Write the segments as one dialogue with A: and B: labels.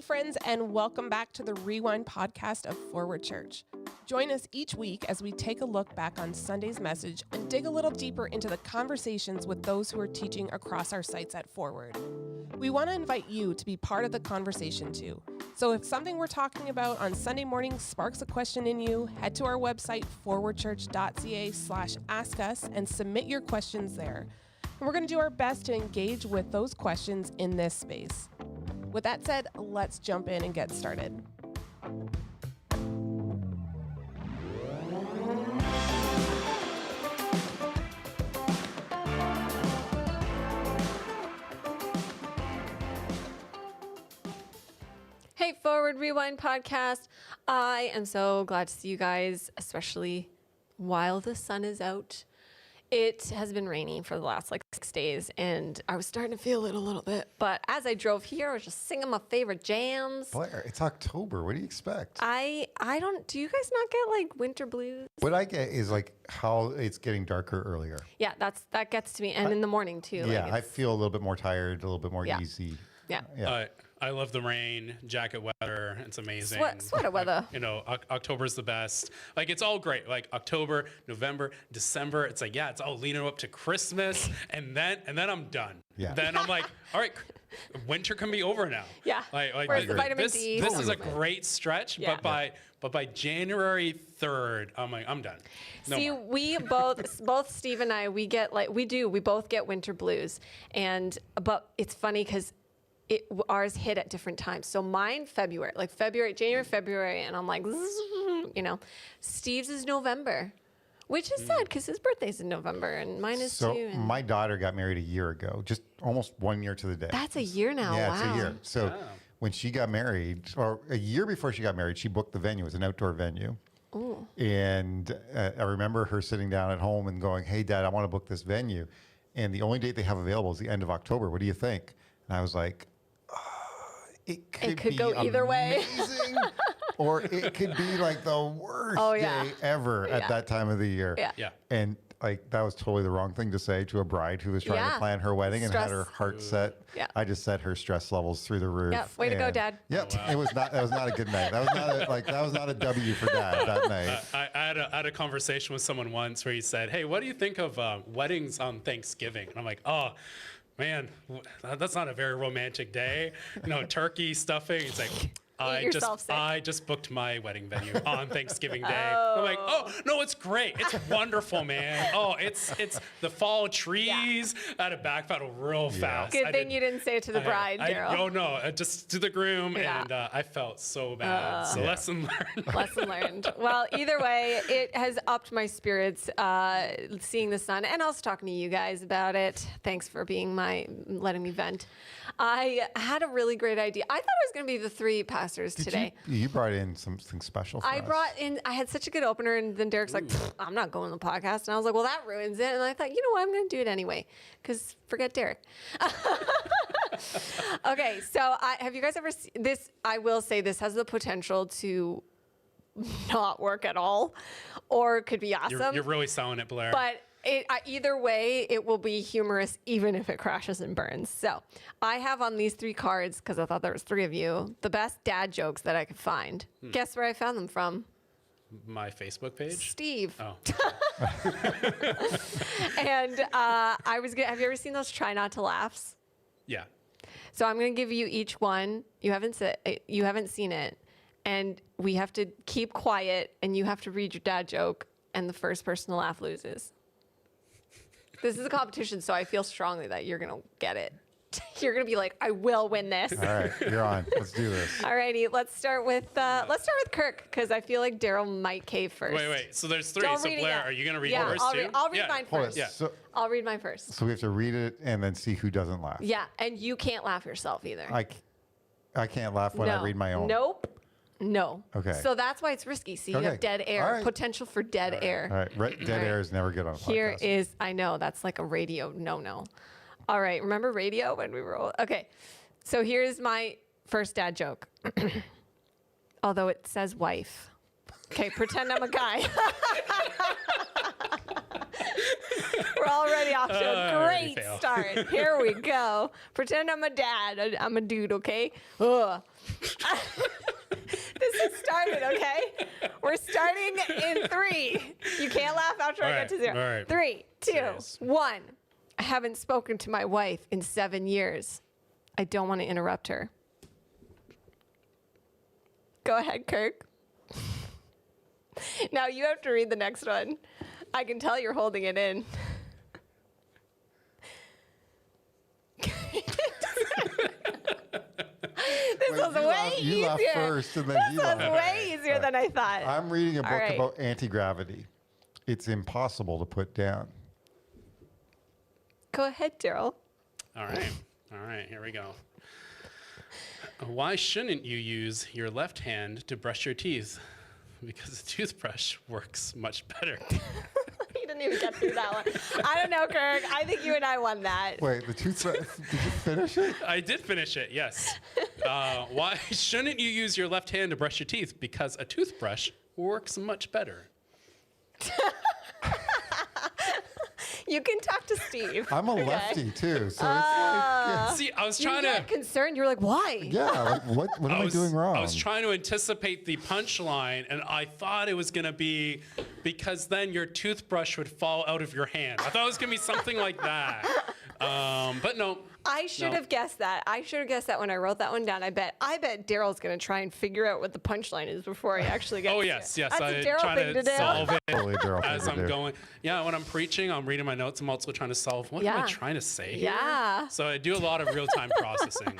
A: friends, and welcome back to the Rewind podcast of Forward Church. Join us each week as we take a look back on Sunday's message and dig a little deeper into the conversations with those who are teaching across our sites at Forward. We want to invite you to be part of the conversation too. So if something we're talking about on Sunday morning sparks a question in you, head to our website, forwardchurch.ca/ask us, and submit your questions there. And we're going to do our best to engage with those questions in this space. With that said, let's jump in and get started.
B: Hey, Forward Rewind podcast. I am so glad to see you guys, especially while the sun is out. It has been raining for the last 6 days, and I was starting to feel it a little bit. But as I drove here, I was just singing my favorite jams.
C: Blair, it's October. What do you expect?
B: I don't. Do you guys not get winter blues?
C: What I get is how it's getting darker earlier.
B: Yeah, that gets to me, and in the morning too.
C: Yeah, I feel a little bit more tired, a little bit more easy.
B: Yeah.
D: I love the rain, jacket weather. It's amazing.
B: Sweater weather.
D: October's the best. It's all great. October, November, December. It's it's all leading up to Christmas, and then I'm done.
C: Yeah.
D: Then I'm like, all right, winter can be over now.
B: Yeah. Where's the vitamin D?
D: This is a great stretch, but by January 3rd, I'm like, I'm done.
B: See, we both Steve and I, we both get winter blues, but it's funny because ours hit at different times. So mine, January, February, and I'm like, Steve's is November, which is sad because his birthday's in November and mine is too.
C: So my daughter got married a year ago, just almost 1 year to the day.
B: That's a year now.
C: Yeah,
B: wow.
C: It's a year. So when she got married, or a year before she got married, she booked the venue. It was an outdoor venue.
B: Ooh.
C: And I remember her sitting down at home and going, "Hey, Dad, I want to book this venue. And the only date they have available is the end of October. What do you think?" And I was like, it could
B: go either way.
C: Or it could be the worst day ever at that time of the year.
B: Yeah.
C: And that was totally the wrong thing to say to a bride who was trying to plan her wedding and had her heart set. Yeah. I just set her stress levels through the roof.
B: Yeah. Way to go, Dad.
C: Yep. Oh, wow. That was not a good night. That was not a W for Dad that night.
D: I had a conversation with someone once where he said, "Hey, what do you think of weddings on Thanksgiving?" And I'm like, "Oh, man, that's not a very romantic day. Turkey, stuffing." It's like, I just booked my wedding venue on Thanksgiving Day. I'm like, oh no, it's great. It's wonderful, man. Oh, it's the fall trees. I had to backpedal real fast.
B: Good thing you didn't say it to the bride, Daryl.
D: No, just to the groom, and I felt so bad. So lesson learned.
B: Lesson learned. Well, either way, it has upped my spirits seeing the sun, and also talking to you guys about it. Thanks for letting me vent. I had a really great idea. I thought it was going to be the three pastors today.
C: You brought in something special for us.
B: I had such a good opener, and then Derek's like, "I'm not going to the podcast." And I was like, well, that ruins it. And I thought, you know what, I'm going to do it anyway, because forget Derek. Okay, so have you guys ever seen this? I will say this has the potential to not work at all, or it could be awesome.
D: You're really selling it, Blair.
B: But either way, it will be humorous, even if it crashes and burns. So I have on these 3 cards, because I thought there was 3 of you, the best dad jokes that I could find. Guess where I found them from?
D: My Facebook page?
B: Steve.
D: Oh.
B: And have you ever seen those try not to laughs?
D: Yeah.
B: So I'm going to give you each one. You haven't seen it. And we have to keep quiet, and you have to read your dad joke, and the first person to laugh loses. This is a competition, so I feel strongly that you're going to get it. You're going to be like, I will win this.
C: All right, you're on. Let's do this.
B: All righty, let's start with Kirk, because I feel like Daryl might cave first.
D: Wait. So there's 3. So Blair, are you going to read yours too?
B: I'll read mine first.
D: Yeah.
B: I'll read mine first.
C: So we have to read it and then see who doesn't laugh.
B: Yeah, and you can't laugh yourself either.
C: I can't laugh when I read my own.
B: Nope. No.
C: Okay.
B: So that's why it's risky. See, you have dead air, potential for dead air.
C: All right. Dead air is never good on a podcast.
B: I know, that's like a radio no. All right. Remember radio when we were old? Okay. So here's my first dad joke. Although it says wife. Okay. Pretend I'm a guy. We're already off to a
D: already
B: great
D: fail.
B: start. Here we go. Pretend I'm a dad. I'm a dude, okay? Ugh. This has started, okay? We're starting in 3. You can't laugh after I get to 0.
D: all right.
B: 3, 2,
D: Serious.
B: 1. I haven't spoken to my wife in 7 years. I don't want to interrupt her. Go ahead, Kirk. Now you have to read the next one. I can tell you're holding it in. This was way
C: You
B: easier.
C: laughed first, and then he
B: This was
C: laughed.
B: way easier than I thought.
C: I'm reading a book
B: right.
C: about anti-gravity. It's impossible to put down.
B: Go ahead, Daryl.
D: All right, here we go. Why shouldn't you use your left hand to brush your teeth? Because a toothbrush works much better.
B: You didn't even get through that one. I don't know, Kirk. I think you and I won that.
C: Wait, the toothbrush, did you finish it?
D: I did finish it, yes. Why shouldn't you use your left hand to brush your teeth? Because a toothbrush works much better.
B: You can talk to Steve.
C: I'm a
B: okay?
C: lefty too, so it's like,
D: See, I was
B: You
D: trying
B: get
D: to...
B: concerned. You're like, why?
C: yeah, like what am I doing wrong?
D: I was trying to anticipate the punchline, and I thought it was going to be because then your toothbrush would fall out of your hand. I thought it was going to be something like that. But no.
B: I should have guessed that. I should have guessed that when I wrote that one down. I bet Daryl's going to try and figure out what the punchline is before I actually get
D: Oh,
B: to
D: yes,
B: it.
D: yes.
B: That's
D: I'm
B: a Daryl
D: trying
B: thing
D: to
B: to do.
D: solve it
C: Totally a Daryl
D: as
C: thing to
D: I'm
C: do.
D: going. Yeah, when I'm preaching, I'm reading my notes. I'm also trying to solve what am
B: Yeah.
D: I trying to say here?
B: Yeah.
D: So I do a lot of real-time processing.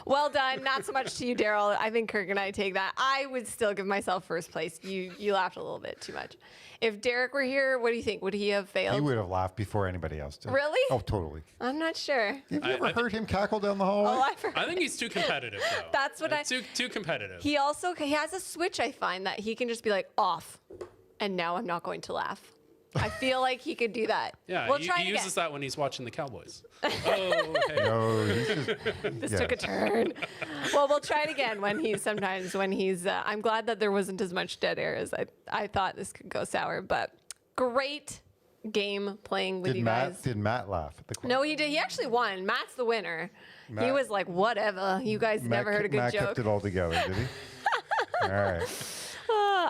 B: Well done. Not so much to you, Daryl. I think Kirk and I take that. I would still give myself first place. You laughed a little bit too much. If Derek were here, what do you think? Would he have failed?
C: He would have laughed before anybody else did.
B: Really?
C: Oh, totally.
B: I'm not sure.
C: Have you
D: I
C: ever
D: think-
C: heard him cackle down the hallway?
B: Oh, I forgot.
D: I think he's too competitive, though.
B: That's what
D: Too competitive.
B: He has a switch, I find, that he can just be like, off. And now I'm not going to laugh. I feel like he could do that.
D: Yeah,
B: We'll
D: he
B: try it
D: uses
B: again.
D: that when he's watching the Cowboys. Oh, okay.
C: No, he's just.
B: This
C: yeah.
B: took a turn. Well, we'll try it again when he's I'm glad that there wasn't as much dead air as I thought this could go sour, but great game playing with
C: Did
B: you guys.
C: Matt laugh at the question?
B: No, he did. He actually won. Matt's the winner. He
C: Matt-
B: was like, whatever. You guys never heard a good
C: Matt
B: joke.
C: kept it all together, did he? All right.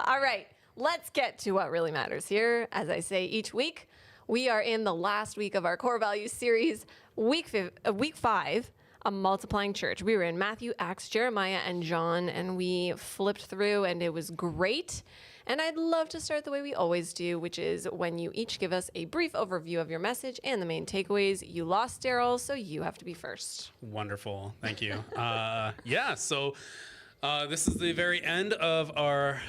B: All right, let's get to what really matters here. As I say each week, we are in the last week of our core values series, week 5, a multiplying church. We were in Matthew, Acts, Jeremiah, and John, and we flipped through, and it was great. And I'd love to start the way we always do, which is when you each give us a brief overview of your message and the main takeaways. You lost Daryl, so you have to be first.
D: Wonderful. Thank you. So this is the very end of our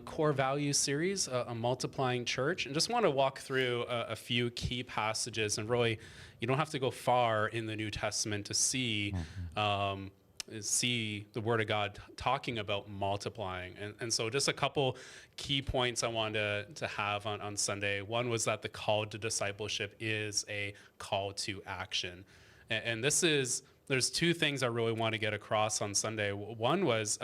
D: core values series, a multiplying church. And just want to walk through a few key passages. And really, you don't have to go far in the New Testament to see the Word of God talking about multiplying. And so just a couple key points I wanted to have on Sunday. One was that the call to discipleship is a call to action. And this is, there's two things I really want to get across on Sunday. One was,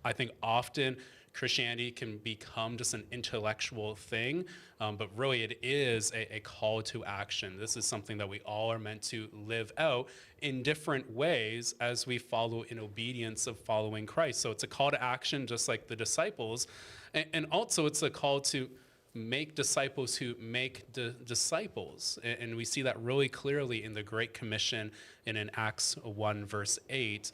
D: I think often Christianity can become just an intellectual thing, but really it is a call to action. This is something that we all are meant to live out in different ways as we follow in obedience of following Christ. So it's a call to action just like the disciples, and also it's a call to make disciples who make disciples. And we see that really clearly in the Great Commission and in Acts 1 verse 8,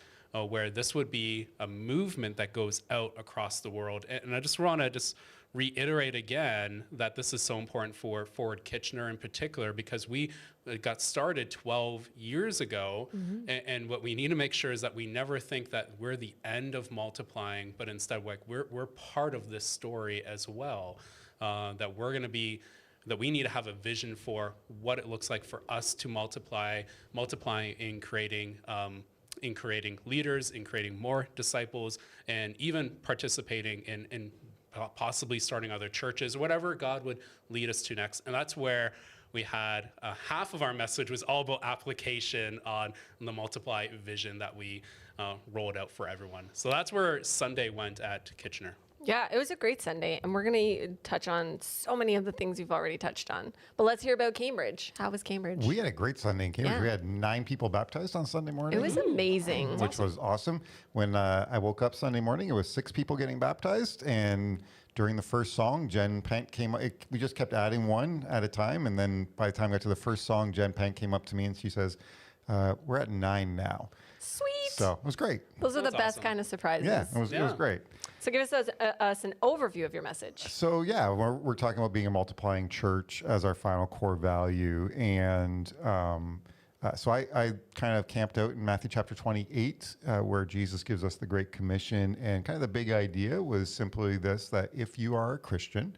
D: where this would be a movement that goes out across the world. And I just want to reiterate again that this is so important for Forward Kitchener in particular, because we got started 12 years ago. And what we need to make sure is that we never think that we're the end of multiplying, but instead like we're part of this story as well. That we're going to be, that we need to have a vision for what it looks like for us to multiplying in creating leaders, in creating more disciples, and even participating in possibly starting other churches, whatever God would lead us to next. And that's where we had half of our message was all about application on the multiply vision that we rolled out for everyone. So that's where Sunday went at Kitchener.
B: Yeah, it was a great Sunday, and we're going to touch on so many of the things you've already touched on. But let's hear about Cambridge. How was Cambridge?
C: We had a great Sunday in Cambridge.
B: Yeah.
C: We had 9 people baptized on Sunday morning.
B: It was amazing.
C: Which was awesome. When I woke up Sunday morning, it was 6 people getting baptized. And during the first song, Jen Pank came up. We just kept adding one at a time. And then by the time we got to the first song, Jen Pank came up to me and she says, we're at 9 now.
B: Sweet.
C: So it was great.
B: Those are the
D: That's
B: best
D: awesome.
B: kind of surprises.
C: Yeah, it was great.
B: So give us an overview of your message.
C: So yeah, we're talking about being a multiplying church as our final core value, and so I kind of camped out in Matthew chapter 28, where Jesus gives us the Great Commission, and kind of the big idea was simply this: that if you are a Christian,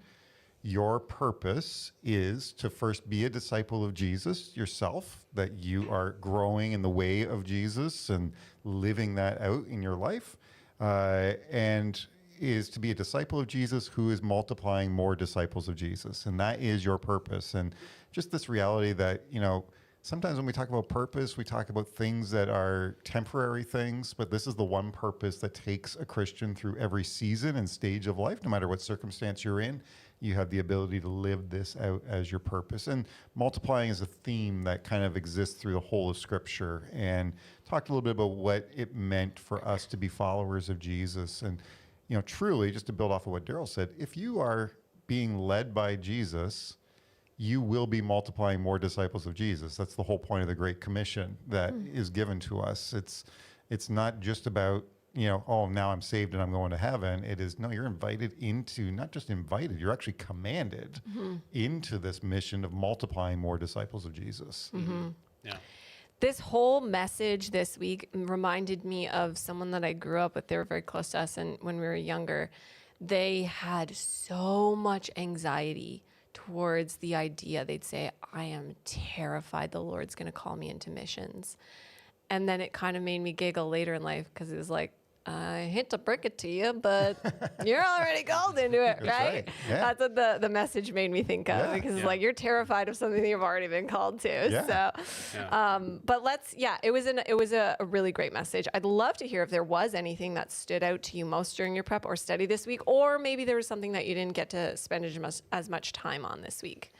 C: your purpose is to first be a disciple of Jesus yourself, that you are growing in the way of Jesus and living that out in your life, and is to be a disciple of Jesus who is multiplying more disciples of Jesus. And that is your purpose. And just this reality that, sometimes when we talk about purpose, we talk about things that are temporary things, but this is the one purpose that takes a Christian through every season and stage of life, no matter what circumstance you're in. You have the ability to live this out as your purpose. And multiplying is a theme that kind of exists through the whole of Scripture, and talked a little bit about what it meant for us to be followers of Jesus. And, truly, just to build off of what Daryl said, if you are being led by Jesus, you will be multiplying more disciples of Jesus. That's the whole point of the Great Commission that is given to us. It's not just about, now I'm saved and I'm going to heaven. It is, no, you're invited into, not just invited, you're actually commanded into this mission of multiplying more disciples of Jesus.
D: Yeah.
B: This whole message this week reminded me of someone that I grew up with. They were very close to us, and when we were younger, they had so much anxiety towards the idea. They'd say, I am terrified the Lord's going to call me into missions. And then it kind of made me giggle later in life, because it was like, I hate to break it to you, but you're already called into it,
C: That's
B: right?
C: right. Yeah.
B: That's what the message made me think of, because it's like, you're terrified of something that you've already been called to.
C: Yeah.
B: So, but it was a really great message. I'd love to hear if there was anything that stood out to you most during your prep or study this week, or maybe there was something that you didn't get to spend as much time on this week.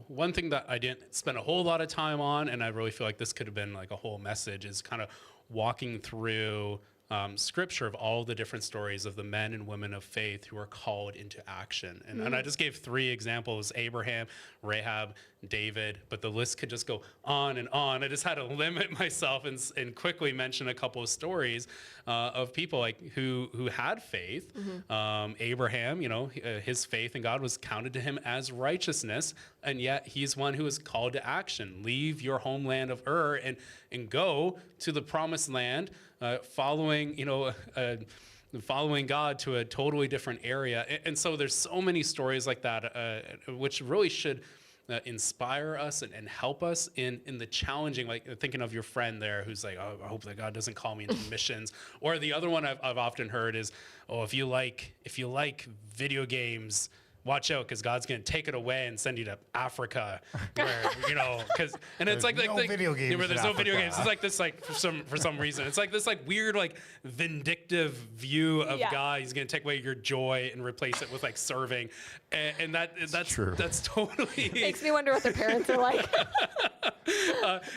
D: One thing that I didn't spend a whole lot of time on, and I really feel like this could have been like a whole message, is kind of walking through scripture of all the different stories of the men and women of faith who are called into action. And I just gave 3 examples: Abraham, Rahab, David, but the list could just go on and on. I just had to limit myself and quickly mention a couple of stories of people like who had faith. Abraham, his faith in God was counted to him as righteousness, and yet he's one who is called to action. Leave your homeland of Ur and go to the promised land, following God to a totally different area. And so there's so many stories like that, which really should inspire us and help us in the challenging, like thinking of your friend there who's like, oh, I hope that God doesn't call me into missions. Or the other one I've often heard is, oh, if you like video games, watch out, because God's going to take it away and send you to Africa, where, and it's like
C: no video games
D: where there's
C: in
D: no video
C: Africa.
D: games. It's like this, like for some reason, it's like this, like weird, like vindictive view of God. He's going to take away your joy and replace it with like serving, and that's
C: true.
D: That's totally
B: Makes me wonder what their parents are like.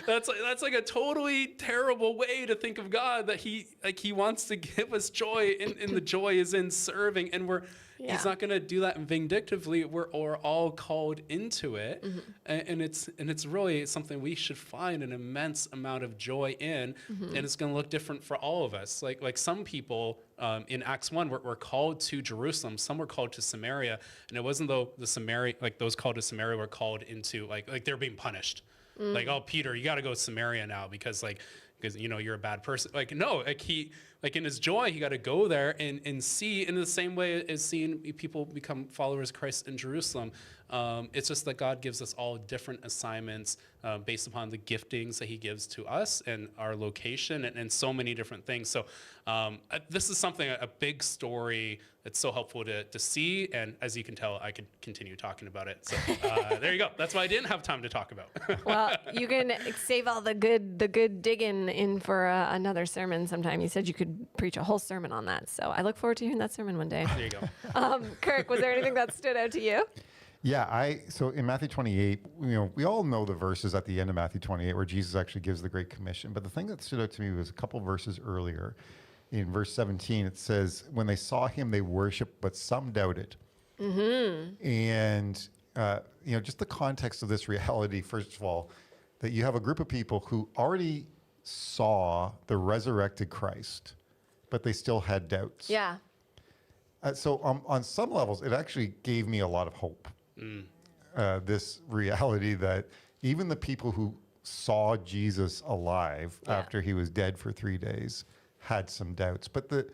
D: that's like a totally terrible way to think of God. That he wants to give us joy, and the joy is in serving, and He's not going to do that vindictively. We're all called into it, and it's really something we should find an immense amount of joy in, and it's going to look different for all of us. Like some people in Acts 1 were called to Jerusalem. Some were called to Samaria, and it wasn't though those called to Samaria were called into like they're being punished. Like, oh, Peter, you got to go to Samaria now because you're a bad person. In his joy, he got to go there and see, in the same way as seeing people become followers of Christ in Jerusalem. It's just that God gives us all different assignments based upon the giftings that he gives to us and our location and so many different things. So this is a big story that's so helpful to see. And as you can tell, I could continue talking about it. So there you go. That's why I didn't have time to talk about.
B: Well, you can save all the good digging in for another sermon sometime. You said you could could preach a whole sermon on that. So I look forward to hearing that sermon one day.
D: There you go.
B: Kirk, was there anything that stood out to you?
C: Yeah, so in Matthew 28, we all know the verses at the end of Matthew 28 where Jesus actually gives the Great Commission. But the thing that stood out to me was a couple verses earlier. In verse 17, it says, when they saw him, they worshiped, but some doubted. And, just the context of this reality, first of all, that you have a group of people who already saw the resurrected Christ, but they still had doubts.
B: Yeah.
C: So on some levels, it actually gave me a lot of hope. This reality that even the people who saw Jesus alive after he was dead for 3 days had some doubts. But the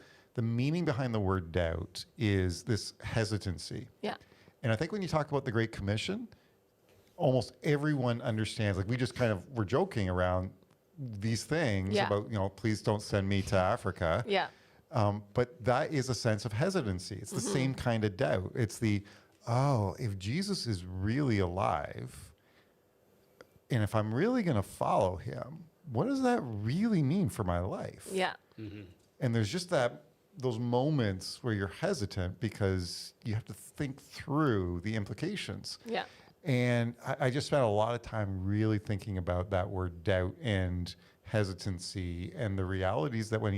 C: meaning behind the word doubt is this hesitancy.
B: Yeah.
C: And I think when you talk about the Great Commission, almost everyone understands, like we just kind of were joking around these things about, please don't send me to Africa.
B: Yeah.
C: But that is a sense of hesitancy. It's the same kind of doubt. It's if Jesus is really alive, and if I'm really going to follow him, what does that really mean for my life?
B: Yeah.
C: And there's just those moments where you're hesitant because you have to think through the implications.
B: Yeah.
C: And I just spent a lot of time really thinking about that word doubt and hesitancy and the realities that when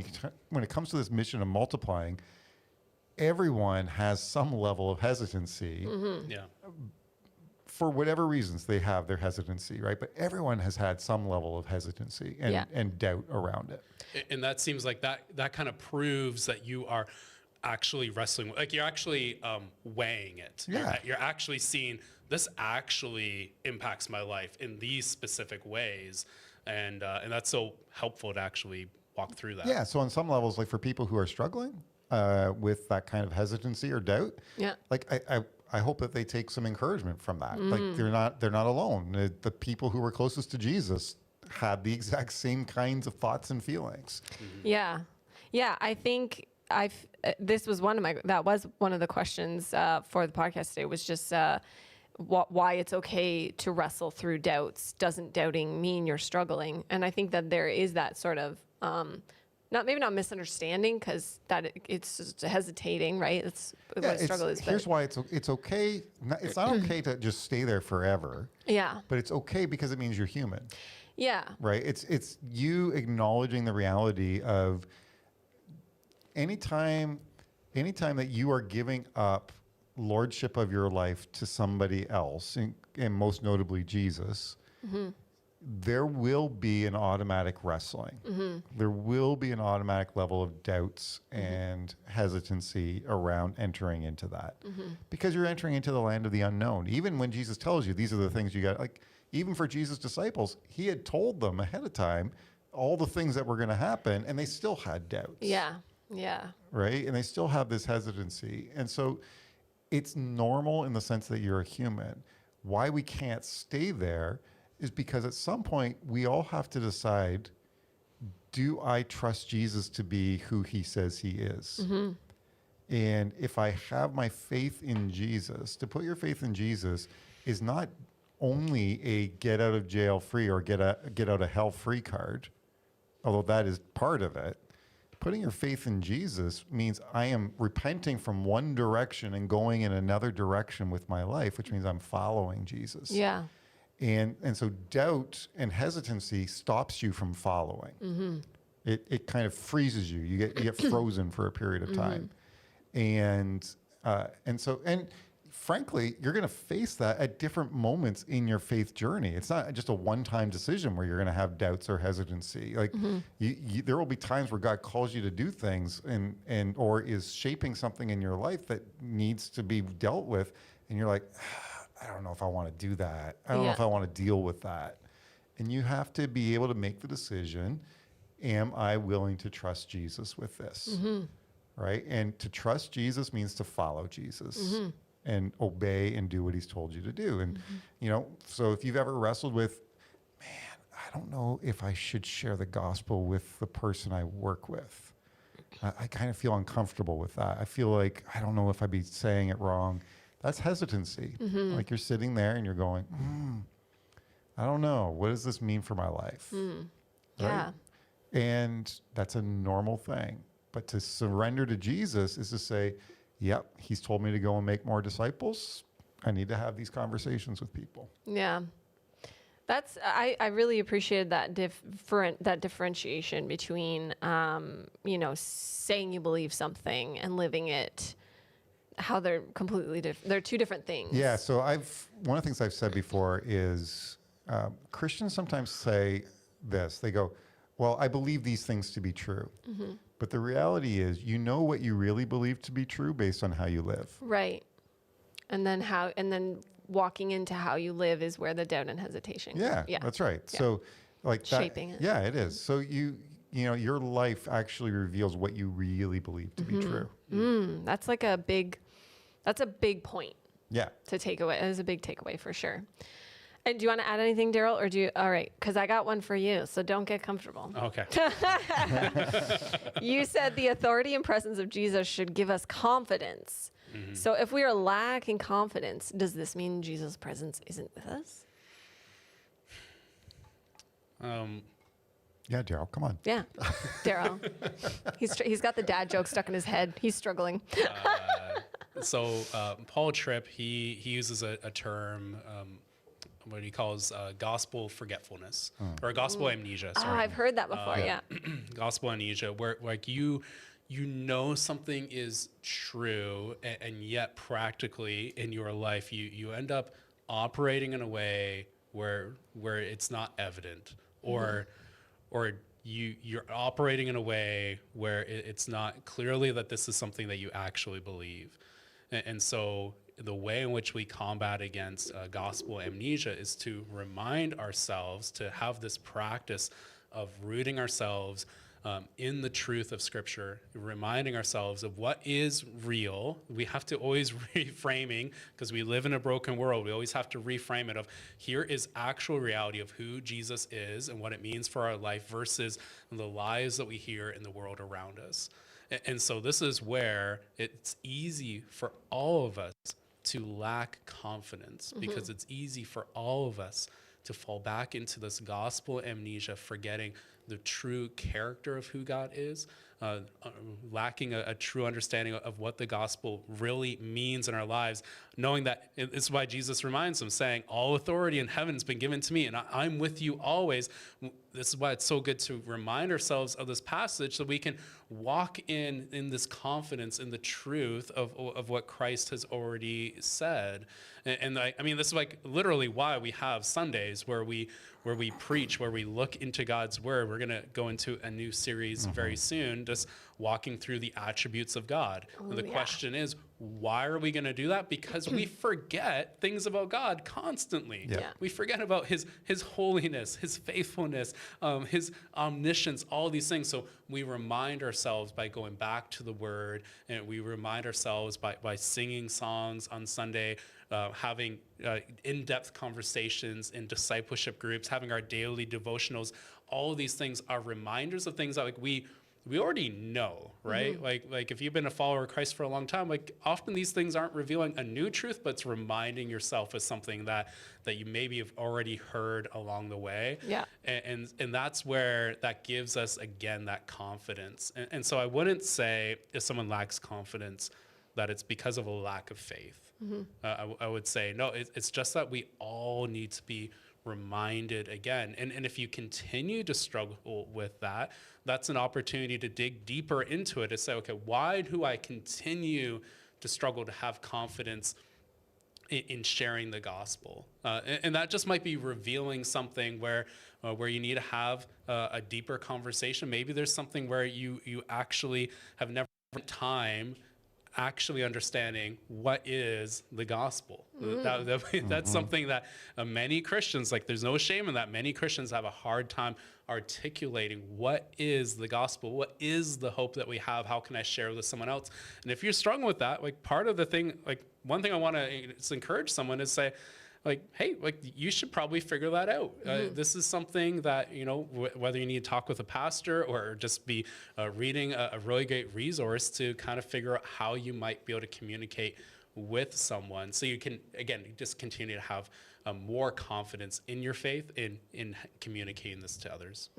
C: it comes to this mission of multiplying, everyone has some level of hesitancy.
D: Yeah.
C: For whatever reasons they have their hesitancy, right? But everyone has had some level of hesitancy and doubt around it.
D: And that seems like that kind of proves that you are actually wrestling, like you're actually weighing it.
C: Yeah.
D: You're actually seeing this actually impacts my life in these specific ways. And that's so helpful to actually walk through that.
C: Yeah. So on some levels, like for people who are struggling with that kind of hesitancy or doubt, like I hope that they take some encouragement from that. Like they're not alone. The people who were closest to Jesus had the exact same kinds of thoughts and feelings.
B: Yeah. Yeah. I think this was one of the questions for the podcast today was just why it's okay to wrestle through doubts. Doesn't doubting mean you're struggling? And I think that there is that sort of, maybe not misunderstanding, because that it's just hesitating, right? It's what a struggle is.
C: Here's why it's okay. It's not okay to just stay there forever.
B: Yeah.
C: But it's okay because it means you're human.
B: Yeah.
C: Right. It's you acknowledging the reality of anytime that you are giving up lordship of your life to somebody else, and most notably Jesus, there will be an automatic wrestling. There will be an automatic level of doubts and hesitancy around entering into that, because you're entering into the land of the unknown. Even when Jesus tells you these are the things you got, like even for Jesus' disciples, he had told them ahead of time all the things that were going to happen, and they still had doubts.
B: Yeah. Yeah.
C: Right? And they still have this hesitancy. And so it's normal in the sense that you're a human. Why we can't stay there is because at some point we all have to decide, do I trust Jesus to be who he says he is? And if I have my faith in Jesus, to put your faith in Jesus is not only a get out of jail free or get out of hell free card, although that is part of it. Putting your faith in Jesus means I am repenting from one direction and going in another direction with my life, which means I'm following Jesus.
B: Yeah.
C: And so doubt and hesitancy stops you from following. It kind of freezes you. You get frozen for a period of time. And frankly, you're going to face that at different moments in your faith journey. It's not just a one-time decision where you're going to have doubts or hesitancy. Like there will be times where God calls you to do things and or is shaping something in your life that needs to be dealt with, and you're like, I don't know if I want to do that. I don't know if I want to deal with that. And you have to be able to make the decision, am I willing to trust Jesus with this? Right? And to trust Jesus means to follow Jesus. And obey and do what he's told you to do. And, so if you've ever wrestled with, man, I don't know if I should share the gospel with the person I work with. I kind of feel uncomfortable with that. I feel like, I don't know if I'd be saying it wrong. That's hesitancy. Like you're sitting there and you're going, I don't know. What does this mean for my life?
B: Yeah.
C: And that's a normal thing. But to surrender to Jesus is to say, yep, he's told me to go and make more disciples. I need to have these conversations with people.
B: Yeah. That's I really appreciated that differentiation between saying you believe something and living it, how they're completely different. They're two different things.
C: Yeah, so one of the things I've said before is Christians sometimes say this. They go, well, I believe these things to be true. Mm-hmm. But the reality is, you know what you really believe to be true based on how you live.
B: Right. And then walking into how you live is where the doubt and hesitation.
C: Yeah, that's right. Yeah. So like that,
B: shaping it.
C: Yeah, it is. So your life actually reveals what you really believe to be true.
B: That's like a big point.
C: Yeah.
B: To take away. It is a big takeaway for sure. And do you want to add anything, Daryl, all right, because I got one for you, so don't get comfortable.
D: Okay.
B: You said the authority and presence of Jesus should give us confidence. Mm-hmm. So if we are lacking confidence, does this mean Jesus' presence isn't with us?
C: Yeah, Daryl, come on.
B: Yeah, Daryl. He's got the dad joke stuck in his head. He's struggling.
D: So Paul Tripp, he uses a term, what he calls gospel forgetfulness, or gospel amnesia. Sorry.
B: Oh, I've heard that before, yeah.
D: Gospel amnesia, where like you know something is true, and yet practically in your life you end up operating in a way where it's not evident, or you're operating in a way where it's not clearly that this is something that you actually believe. And so the way in which we combat against gospel amnesia is to remind ourselves, to have this practice of rooting ourselves in the truth of Scripture, reminding ourselves of what is real. We have to always reframing, because we live in a broken world. We always have to reframe it of, here is actual reality of who Jesus is and what it means for our life versus the lies that we hear in the world around us. And so this is where it's easy for all of us to lack confidence, because it's easy for all of us to fall back into this gospel amnesia, forgetting the true character of who God is, lacking a true understanding of what the gospel really means in our lives, knowing that it's why Jesus reminds them, saying, all authority in heaven has been given to me, and I'm with you always. This is why it's so good to remind ourselves of this passage, so we can walk in this confidence in the truth of what Christ has already said. And I mean, this is like literally why we have Sundays where we preach, where we look into God's word. We're going to go into a new series very soon, just walking through the attributes of God. And the question is, why are we going to do that? Because we forget things about God constantly.
C: Yeah.
D: We forget about his holiness, his faithfulness, his omniscience, all these things. So we remind ourselves by going back to the word, and we remind ourselves by singing songs on Sunday, having in-depth conversations in discipleship groups, having our daily devotionals. All of these things are reminders of things that like we already know, right? Like if you've been a follower of Christ for a long time, like often these things aren't revealing a new truth, but it's reminding yourself of something that you maybe have already heard along the way.
B: Yeah. And
D: that's where that gives us, again, that confidence. And so I wouldn't say if someone lacks confidence that it's because of a lack of faith. I would say, no, it's just that we all need to be reminded again. And if you continue to struggle with that, that's an opportunity to dig deeper into it, to say, okay, why do I continue to struggle to have confidence in sharing the gospel? And that just might be revealing something where you need to have a deeper conversation. Maybe there's something where you actually have never had time actually understanding what is the gospel. That's something that many Christians, like there's no shame in that, many Christians have a hard time articulating what is the gospel, what is the hope that we have, how can I share with someone else? And if you're struggling with that, like part of the thing, like one thing I want to encourage someone is say, like, hey, like you should probably figure that out. This is something that, you know, whether you need to talk with a pastor or just be reading a really great resource to kind of figure out how you might be able to communicate with someone, so you can, again, just continue to have more confidence in your faith in communicating this to others.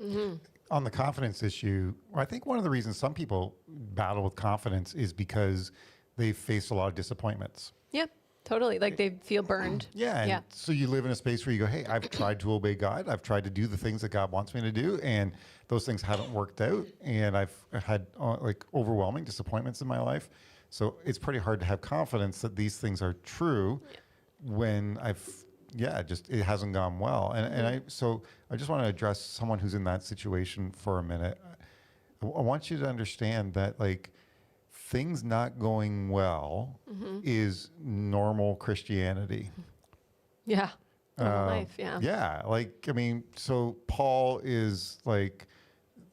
C: On the confidence issue, I think one of the reasons some people battle with confidence is because they've faced a lot of disappointments.
B: Yeah, totally. Like they feel burned.
C: Yeah. And
B: Yeah.
C: so you live in a space where you go, hey, I've tried to obey God. I've tried to do the things that God wants me to do. And those things haven't worked out. And I've had like overwhelming disappointments in my life. So it's pretty hard to have confidence that these things are true when it hasn't gone well. And so I just want to address someone who's in that situation for a minute. I want you to understand that like things not going well is normal Christianity.
B: Yeah. Life. Yeah.
C: Yeah. Like, I mean, so Paul is like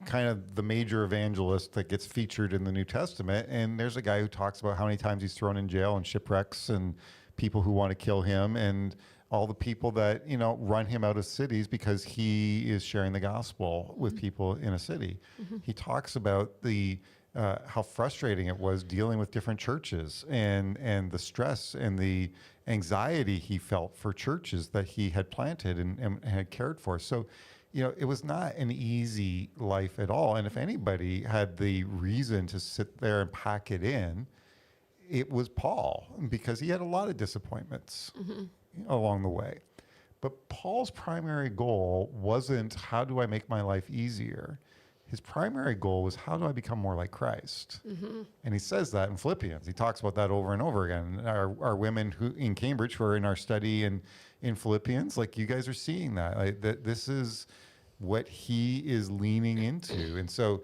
C: kind of the major evangelist that gets featured in the New Testament. And there's a guy who talks about how many times he's thrown in jail and shipwrecks and people who want to kill him and all the people that, run him out of cities because he is sharing the gospel with people in a city. He talks about how frustrating it was dealing with different churches and the stress and the anxiety he felt for churches that he had planted and had cared for. So, it was not an easy life at all. And if anybody had the reason to sit there and pack it in, it was Paul, because he had a lot of disappointments along the way. But Paul's primary goal wasn't how do I make my life easier? His primary goal was how do I become more like Christ? And he says that in Philippians. He talks about that over and over again. Our women who in Cambridge who are in our study in Philippians, like you guys are seeing that. That this is what he is leaning into. And so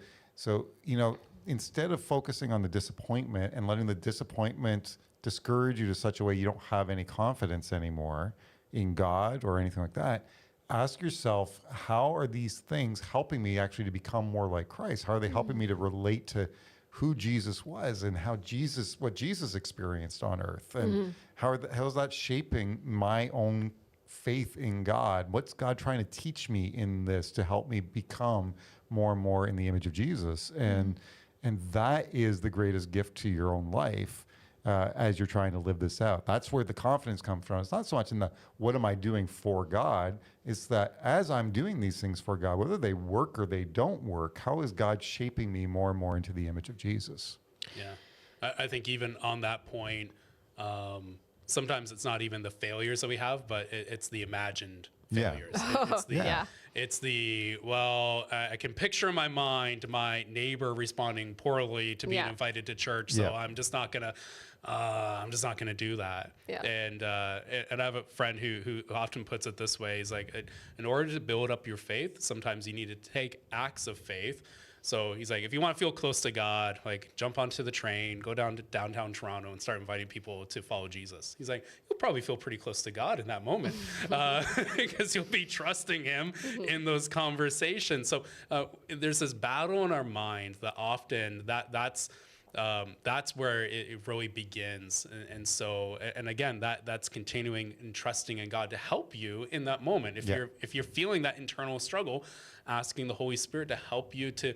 C: instead of focusing on the disappointment and letting the disappointment discourage you to such a way you don't have any confidence anymore in God or anything like that, ask yourself, how are these things helping me actually to become more like Christ? How are they helping me to relate to who Jesus was and what Jesus experienced on earth? And how is that shaping my own faith in God? What's God trying to teach me in this to help me become more and more in the image of Jesus? And that is the greatest gift to your own life as you're trying to live this out. That's where the confidence comes from. It's not so much in the what am I doing for God? It's that as I'm doing these things for God, whether they work or they don't work, how is God shaping me more and more into the image of Jesus?
D: Yeah. I think even on that point, sometimes it's not even the failures that we have, but it's the imagined failures. It's the I can picture in my mind my neighbor responding poorly to being invited to church, so I'm just not gonna do that. And I have a friend who often puts it this way: he's like, in order to build up your faith, sometimes you need to take acts of faith. So he's like, if you want to feel close to God, like jump onto the train, go down to downtown Toronto and start inviting people to follow Jesus. He's like, you'll probably feel pretty close to God in that moment because you'll be trusting him in those conversations. So there's this battle in our mind that often that's where it really begins. And again, that's continuing and trusting in God to help you in that moment. If you're feeling that internal struggle, asking the Holy Spirit to help you to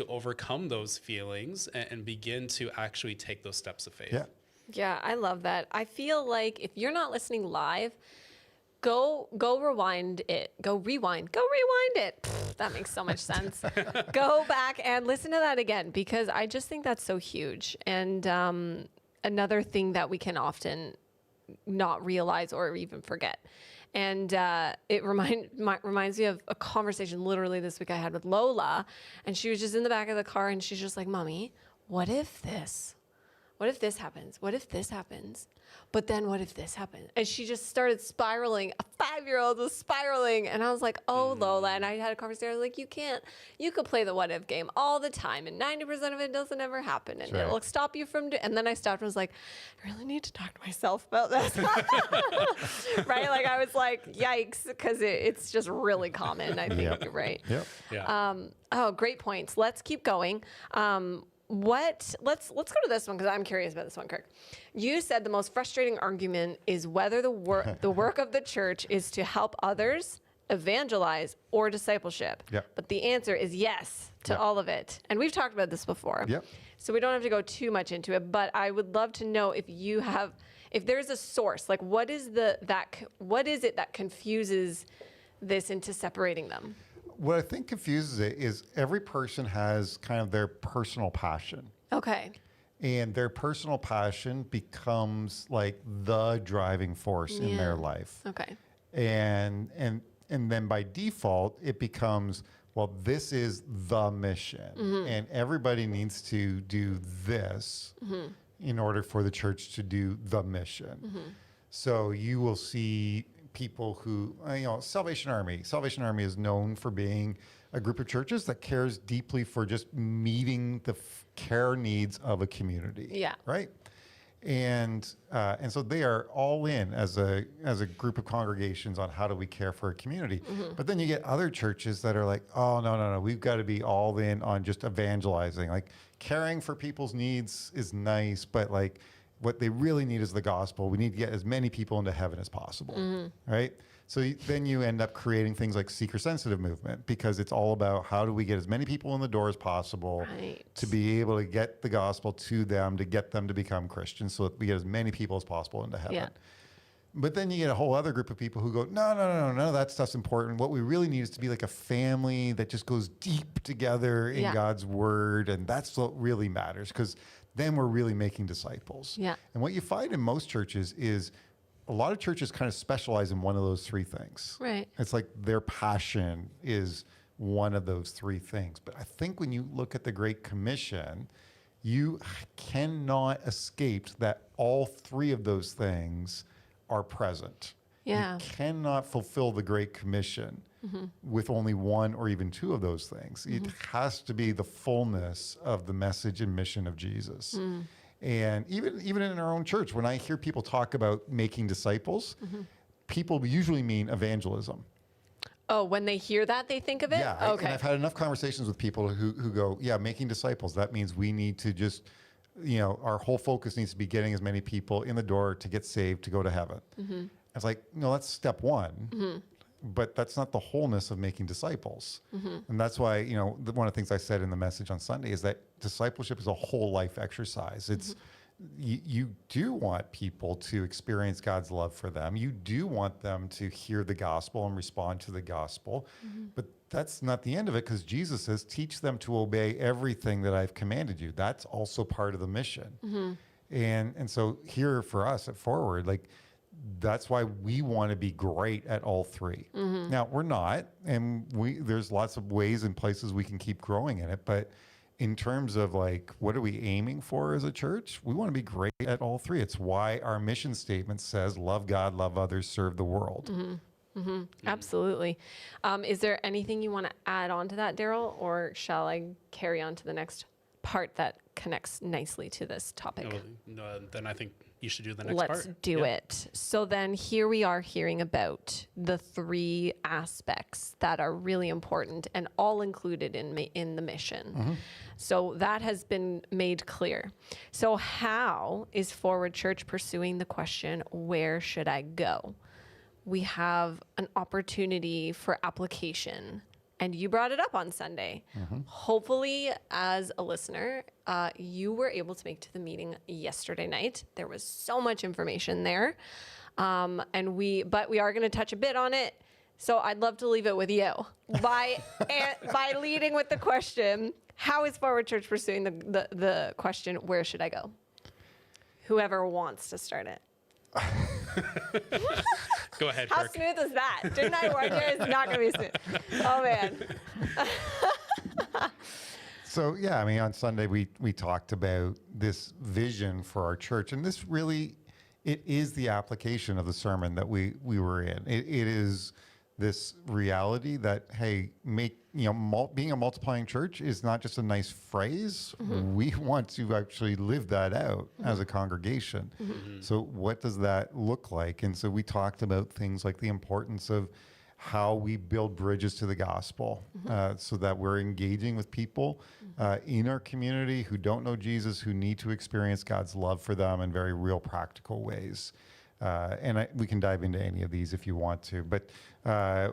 D: overcome those feelings and begin to actually take those steps of faith.
B: Yeah, I love that. I feel like if you're not listening live, go rewind it. Go rewind it. Pfft, that makes so much sense. Go back and listen to that again, because I just think that's so huge. And another thing that we can often not realize or even forget. And it reminds me of a conversation literally this week I had with Lola, and she was just in the back of the car and she's just like, Mommy, what if this happens? What if this happens? But then what if this happens? And she just started spiraling. A 5-year-old was spiraling. And I was like, oh, Lola. And I had a conversation. I was like, you could play the what if game all the time. And 90% of it doesn't ever happen. And it will stop you from and then I stopped and was like, I really need to talk to myself about this. Right? Like I was like, yikes. Because it's just really common. I think you're right. Great points. Let's keep going. Let's go to this one, because I'm curious about this one, Kirk. You said the most frustrating argument is whether the work of the church is to help others, evangelize, or discipleship. But the answer is yes to all of it. And we've talked about this before. So we don't have to go too much into it, but I would love to know if there's a source, like what is it that confuses this into separating them?
C: what I think confuses it is every person has kind of their personal passion.
B: Okay.
C: And their personal passion becomes like the driving force in their life.
B: Okay.
C: And then by default, it becomes, well, this is the mission. And everybody needs to do this in order for the church to do the mission. So you will see people who, Salvation Army is known for being a group of churches that cares deeply for just meeting the care needs of a community.
B: Yeah.
C: Right. And so they are all in as a group of congregations on how do we care for a community. But then you get other churches that are like, oh, no, we've got to be all in on just evangelizing. Like caring for people's needs is nice, but like what they really need is the gospel. We need to get as many people into heaven as possible, right? So then you end up creating things like seeker-sensitive movement, because it's all about how do we get as many people in the door as possible to be able to get the gospel to them, to get them to become Christians, so that we get as many people as possible into heaven.
B: Yeah.
C: But then you get a whole other group of people who go, no, none of that stuff's important. What we really need is to be like a family that just goes deep together in God's word, and that's what really matters, because then we're really making disciples.
B: Yeah.
C: And what you find in most churches is a lot of churches kind of specialize in one of those three things.
B: Right.
C: It's like their passion is one of those three things. But I think when you look at the Great Commission, you cannot escape that all three of those things are present.
B: Yeah.
C: You cannot fulfill the Great Commission with only one or even two of those things. It has to be the fullness of the message and mission of Jesus. And even in our own church, when I hear people talk about making disciples, people usually mean evagelism.
B: Oh, when they hear that, they think of it?
C: Yeah.
B: Okay.
C: And I've had enough conversations with people who go, yeah, making disciples, that means we need to just, our whole focus needs to be getting as many people in the door to get saved, to go to heaven. It's like, no, that's step one. But that's not the wholeness of making disciples. And that's why, one of the things I said in the message on Sunday is that discipleship is a whole life exercise. It's you do want people to experience God's love for them. You do want them to hear the gospel and respond to the gospel. But that's not the end of it, because Jesus says, teach them to obey everything that I've commanded you. That's also part of the mission. And so here for us at Forward, like, that's why we want to be great at all three. Now, we're not, and there's lots of ways and places we can keep growing in it, but in terms of like, what are we aiming for as a church? We want to be great at all three. It's why our mission statement says, love God, love others, serve the world.
B: Absolutely. Is there anything you want to add on to that, Daryl, or shall I carry on to the next part that connects nicely to this topic?
D: No, then I think you should do the next part.
B: Let's do it. So then here we are hearing about the three aspects that are really important and all included in the mission. So that has been made clear. So how is Forward Church pursuing the question, where should I go? We have an opportunity for application. And you brought it up on Sunday. Hopefully, as a listener, you were able to make to the meeting yesterday night. There was so much information there, but we are going to touch a bit on it. So I'd love to leave it with you by leading with the question: how is Forward Church pursuing the question, where should I go? Whoever wants to start it.
D: Go ahead,
B: How
D: Kirk.
B: smooth is that? Didn't I warn you? It's not going to be smooth. Oh, man.
C: So, yeah, I mean, on Sunday, we talked about this vision for our church, and this really, it is the application of the sermon that we were in. It is this reality that, hey, being a multiplying church is not just a nice phrase. We want to actually live that out as a congregation. So what does that look like? And so we talked about things like the importance of how we build bridges to the gospel, so that we're engaging with people in our community who don't know Jesus, who need to experience God's love for them in very real, practical ways. We can dive into any of these if you want to. But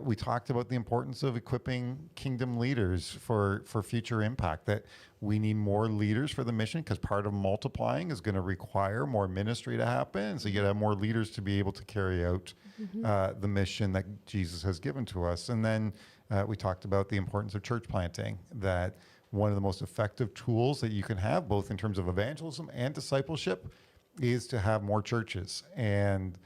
C: we talked about the importance of equipping kingdom leaders for future impact, that we need more leaders for the mission, because part of multiplying is going to require more ministry to happen. So you got to have more leaders to be able to carry out the mission that Jesus has given to us. And then we talked about the importance of church planting, that one of the most effective tools that you can have, both in terms of evangelism and discipleship, is to have more churches. And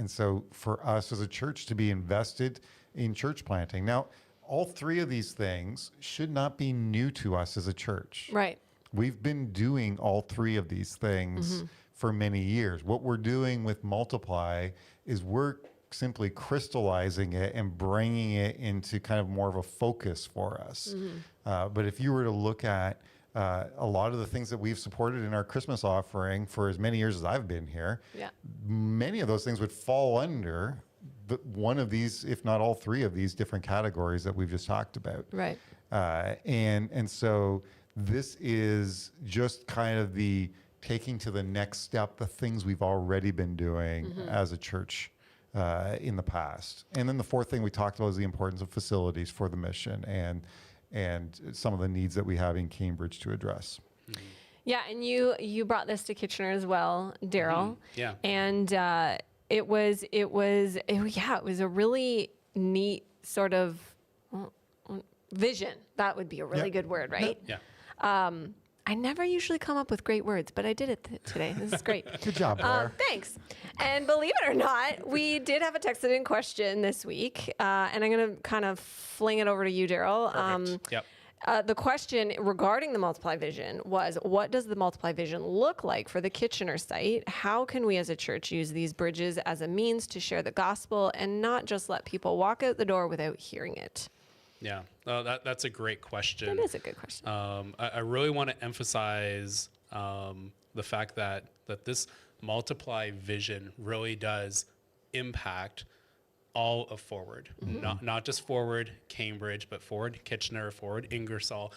C: so for us as a church to be invested in church planting. Now, all three of these things should not be new to us as a church.
B: Right.
C: We've been doing all three of these things for many years. What we're doing with Multiply is we're simply crystallizing it and bringing it into kind of more of a focus for us. But if you were to look at a lot of the things that we've supported in our Christmas offering for as many years as I've been here, many of those things would fall under one of these, if not all three of these different categories that we've just talked about.
B: Right.
C: And so this is just kind of the taking to the next step the things we've already been doing as a church in the past. And then the fourth thing we talked about is the importance of facilities for the mission and some of the needs that we have in Cambridge to address.
B: Yeah, and you brought this to Kitchener as well, Daryl.
D: Yeah.
B: And it was a really neat sort of vision. That would be a really good word, right?
D: Yeah.
B: I never usually come up with great words, but I did it today. This is great.
C: Good job, Blair.
B: Thanks. And believe it or not, we did have a texted in question this week, and I'm going to kind of fling it over to you, Daryl.
D: Yep.
B: The question regarding the Multiply Vision was, what does the Multiply Vision look like for the Kitchener site? How can we as a church use these bridges as a means to share the gospel and not just let people walk out the door without hearing it?
D: Yeah, that's a great question.
B: That is a good question.
D: I really want to emphasize the fact that this Multiply vision really does impact all of Forward, not just Forward Cambridge, but Forward Kitchener, Forward Ingersoll,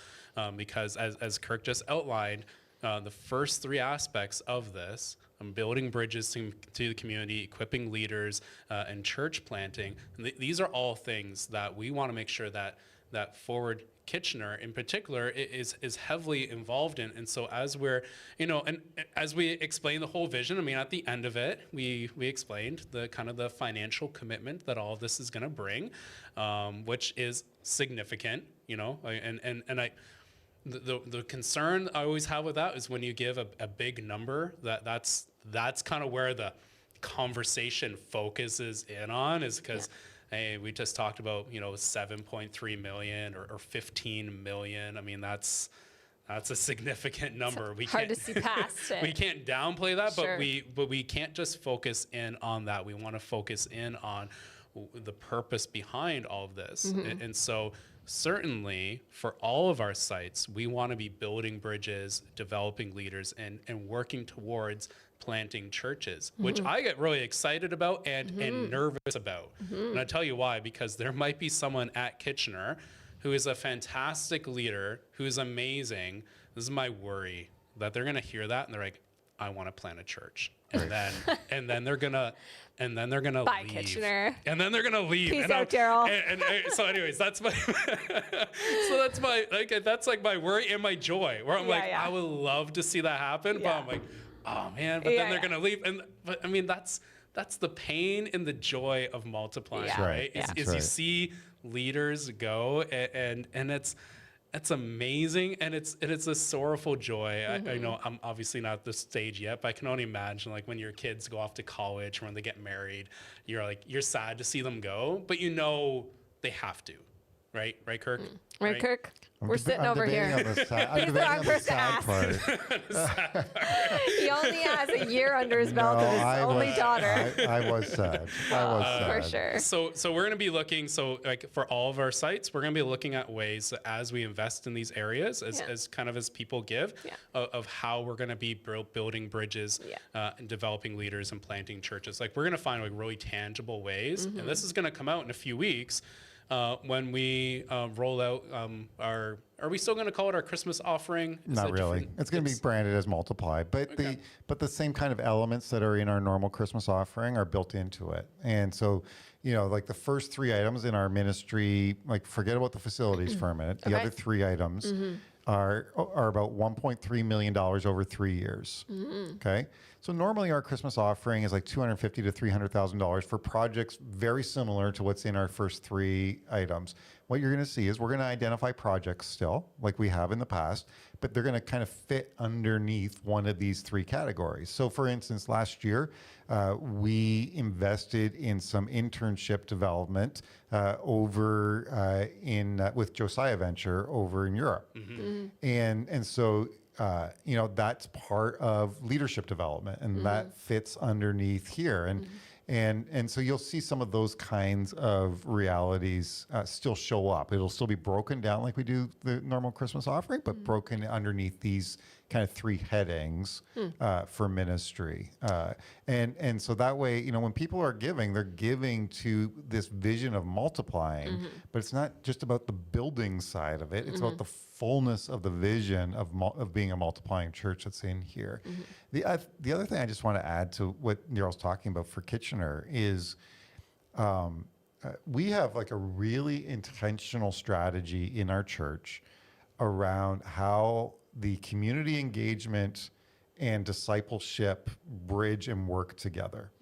D: because as Kirk just outlined, the first three aspects of this, building bridges to the community, equipping leaders, and church planting. These are all things that we want to make sure that Forward Kitchener in particular is heavily involved in. And so as we're, and as we explain the whole vision, I mean, at the end of it, we explained the kind of the financial commitment that all of this is going to bring, which is significant, the concern I always have with that is when you give a big number, that's kind of where the conversation focuses in on, is because hey, we just talked about 7.3 million or 15 million. I mean, that's a significant number.
B: It's hard to see past it.
D: We can't downplay that,
B: Sure.
D: but we can't just focus in on that. We want to focus in on the purpose behind all of this, and so. Certainly, for all of our sites, we want to be building bridges, developing leaders, and working towards planting churches, which I get really excited about and nervous about. And I tell you why, because there might be someone at Kitchener who is a fantastic leader, who is amazing. This is my worry, that they're going to hear that and they're like, I want to plant a church. And then they're gonna
B: Bye,
D: leave.
B: Kitchener.
D: And then they're gonna leave.
B: Peace out, Daryl.
D: And so, anyways, that's my that's like my worry and my joy. Where I'm I would love to see that happen, but I'm like, oh man. But then they're gonna leave. But I mean, that's the pain and the joy of multiplying, right? Is you see leaders go, and it's amazing, and it's a sorrowful joy. I know I'm obviously not at this stage yet, but I can only imagine like when your kids go off to college, when they get married, you're sad to see them go, but they have to, right, Kirk?
B: Right, Kirk? We're sitting
C: I'm
B: over here.
C: I'm debating on the sad part.
B: He only has a year under his belt of his only daughter.
C: I was sad.
B: For sure.
D: So we're going to be looking, like for all of our sites, we're going to be looking at ways as we invest in these areas, as kind of as people give, of how we're going to be building bridges and developing leaders and planting churches. Like we're going to find like really tangible ways, and this is going to come out in a few weeks. When we roll out are we still going to call it our Christmas offering?
C: Not really. It's going to be branded as Multiply, but the same kind of elements that are in our normal Christmas offering are built into it. And so, like the first three items in our ministry, like forget about the facilities for a minute. The other three items are about $1.3 million over 3 years. Okay. So normally our Christmas offering is like $250,000 to $300,000 for projects very similar to what's in our first three items. What you're going to see is we're going to identify projects still, like we have in the past, but they're going to kind of fit underneath one of these three categories. So for instance, last year, we invested in some internship development over with Josiah Venture over in Europe. And so that's part of leadership development, and that fits underneath here. And so you'll see some of those kinds of realities still show up. It'll still be broken down like we do the normal Christmas offering, but broken underneath these kind of three headings for ministry. And so that way, when people are giving, they're giving to this vision of multiplying, but it's not just about the building side of it. It's about the fullness of the vision of being a multiplying church that's in here. The other thing I just want to add to what Neil's talking about for Kitchener is we have like a really intentional strategy in our church around how the community engagement and discipleship bridge and work together.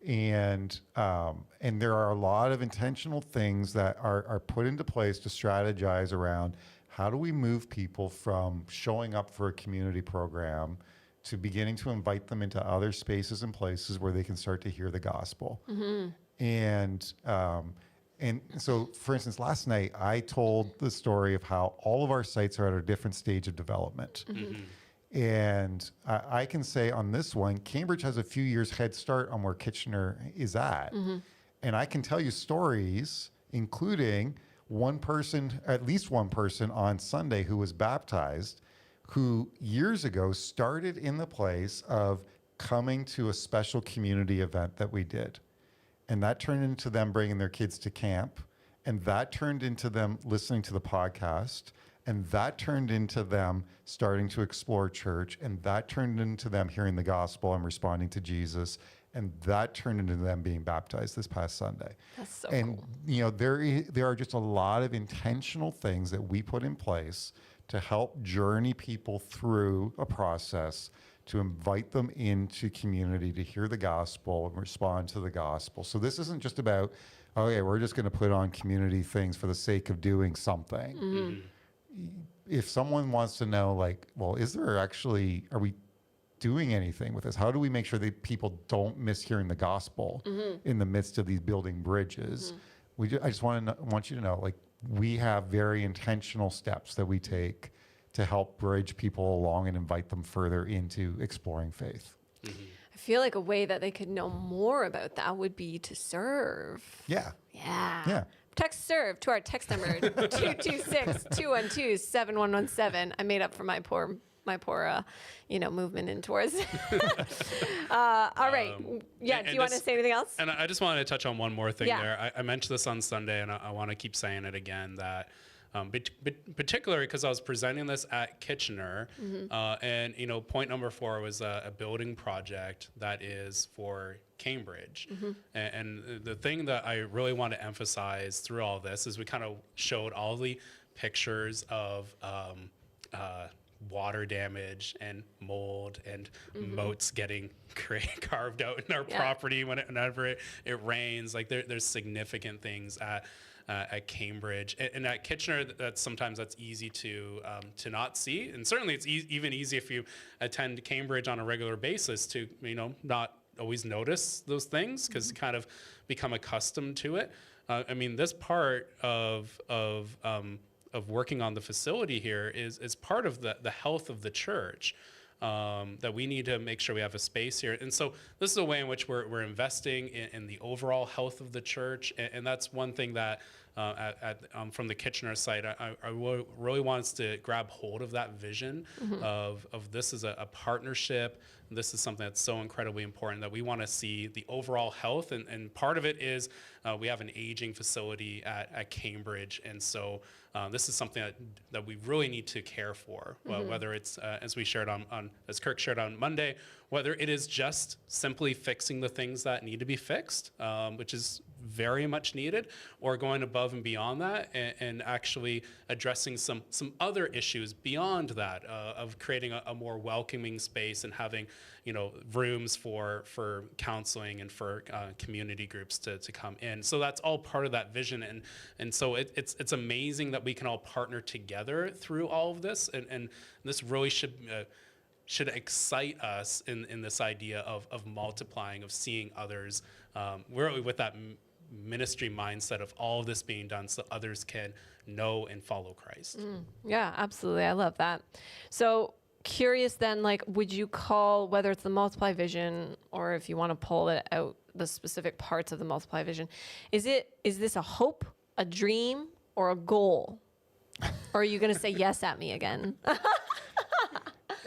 C: And there are a lot of intentional things that are put into place to strategize around how do we move people from showing up for a community program to beginning to invite them into other spaces and places where they can start to hear the gospel. And so, for instance, last night I told the story of how all of our sites are at a different stage of development. And I can say on this one, Cambridge has a few years head start on where Kitchener is at. And I can tell you stories, including at least one person on Sunday who was baptized, who years ago started in the place of coming to a special community event that we did. And that turned into them bringing their kids to camp. And that turned into them listening to the podcast. And that turned into them starting to explore church. And that turned into them hearing the gospel and responding to Jesus. And that turned into them being baptized this past Sunday.
B: That's so
C: and,
B: cool.
C: There are just a lot of intentional things that we put in place to help journey people through a process to invite them into community to hear the gospel and respond to the gospel. So this isn't just about, okay, we're just going to put on community things for the sake of doing something. If someone wants to know, like, well, are we doing anything with this? How do we make sure that people don't miss hearing the gospel in the midst of these building bridges? I just want you to know, like, we have very intentional steps that we take to help bridge people along and invite them further into exploring faith.
B: I feel like a way that they could know more about that would be to serve.
C: Yeah.
B: Text serve to our text number 226-212-7117. I made up for my poor movement in tours. All right. Do you want to say anything else?
D: And I just wanted to touch on one more thing
B: Yeah.
D: there. I mentioned this on Sunday, and I want to keep saying it again, that particularly because I was presenting this at Kitchener, and point number 4 was a building project that is for Cambridge. And the thing that I really want to emphasize through all this is we kind of showed all the pictures of water damage and mold and moats getting carved out in our property whenever it rains. Like there's significant things at Cambridge and at Kitchener. Sometimes that's easy to not see, and certainly it's even easy if you attend Cambridge on a regular basis to not always notice those things because you kind of become accustomed to it. This part of working on the facility here is part of the health of the church. That we need to make sure we have a space here. And so this is a way in which we're investing in the overall health of the church. And that's one thing that from the Kitchener site, I really want us to grab hold of that vision of this is a partnership. This is something that's so incredibly important that we want to see the overall health. And part of it is we have an aging facility at Cambridge. And so this is something that we really need to care for, whether it's, as we shared as Kirk shared on Monday, whether it is just simply fixing the things that need to be fixed, which is very much needed, or going above and beyond that and actually addressing some other issues beyond that, of creating a more welcoming space and having, rooms for counseling and for community groups to come in. So that's all part of that vision. And so it's amazing that we can all partner together through all of this. And this really should excite us in this idea of multiplying, of seeing others, really with that ministry mindset of all of this being done so others can know and follow Christ.
B: Yeah, absolutely. I love that. So curious then, would you call, whether it's the multiply vision or if you want to pull it out, the specific parts of the multiply vision, is this a hope, a dream, or a goal? Or are you going to say yes at me again?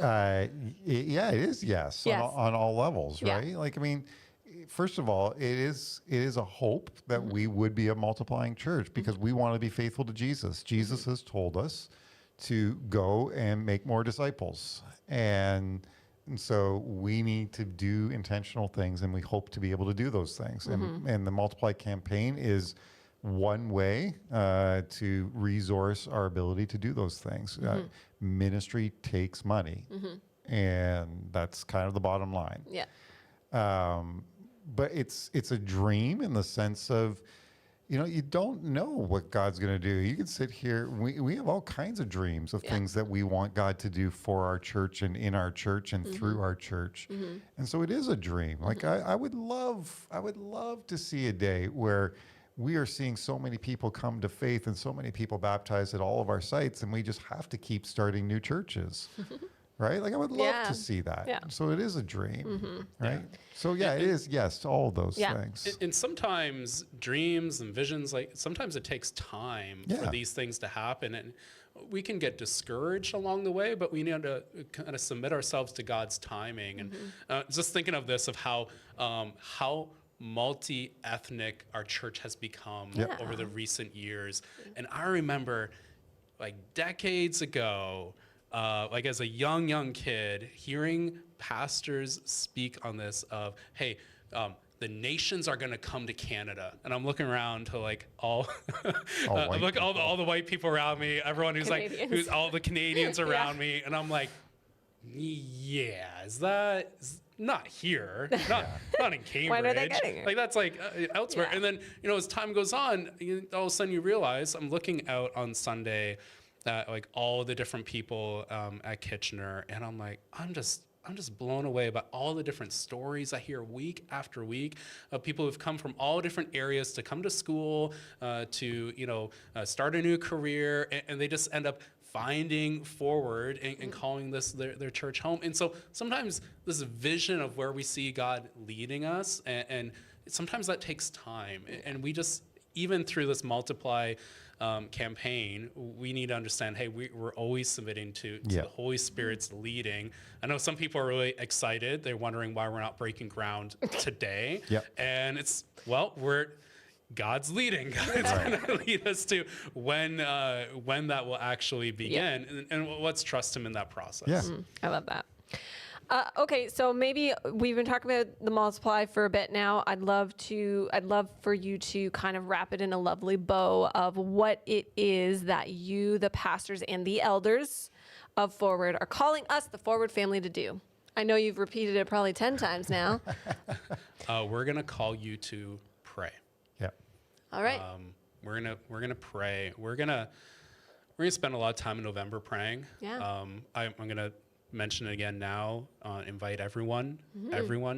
C: Yeah, it is yes. On all levels, right?
B: Yeah.
C: First of all, it is a hope that we would be a multiplying church because we want to be faithful to Jesus. Jesus has told us to go and make more disciples. And so we need to do intentional things, and we hope to be able to do those things. And the Multiply campaign is one way to resource our ability to do those things. Ministry takes money, and that's kind of the bottom line.
B: Yeah.
C: But it's a dream in the sense of, you don't know what God's going to do. You can sit here. We have all kinds of dreams of things that we want God to do for our church and in our church and through our church. And so it is a dream. I would love to see a day where we are seeing so many people come to faith and so many people baptized at all of our sites, and we just have to keep starting new churches. Right? I would love to see that. Yeah. So it is a dream, right? So it is yes to all those things.
D: And sometimes dreams and visions, sometimes it takes time for these things to happen, and we can get discouraged along the way, but we need to kind of submit ourselves to God's timing. And just thinking of this, of how multi-ethnic our church has become over the recent years. And I remember decades ago, as a young kid, hearing pastors speak on this of, hey, the nations are going to come to Canada. And I'm looking around to all the white people around me, everyone who's all the Canadians around me. And I'm like, is that not here, not in Cambridge.
B: When are they getting it?
D: That's elsewhere. And then, as time goes on, all of a sudden you realize, I'm looking out on Sunday at all the different people at Kitchener, and I'm just blown away by all the different stories I hear week after week of people who've come from all different areas to come to school, to start a new career, and they just end up finding Forward and calling this their church home. And so sometimes this vision of where we see God leading us, and sometimes that takes time, and we just, even through this Multiply campaign, we need to understand, hey, we're always submitting to the Holy Spirit's leading. I know some people are really excited. They're wondering why we're not breaking ground today. And it's, God's leading. God's going to lead us to when that will actually begin. And let's trust him in that process.
B: I love that. Okay, so maybe we've been talking about the Multiply for a bit now. I'd love for you to kind of wrap it in a lovely bow of what it is that you, the pastors and the elders of Forward, are calling us, the Forward family, to do. I know you've repeated it probably 10 times now.
D: We're gonna call you to pray.
B: All right.
D: We're gonna pray. We're gonna spend a lot of time in November praying. I'm gonna mention it again now. Invite everyone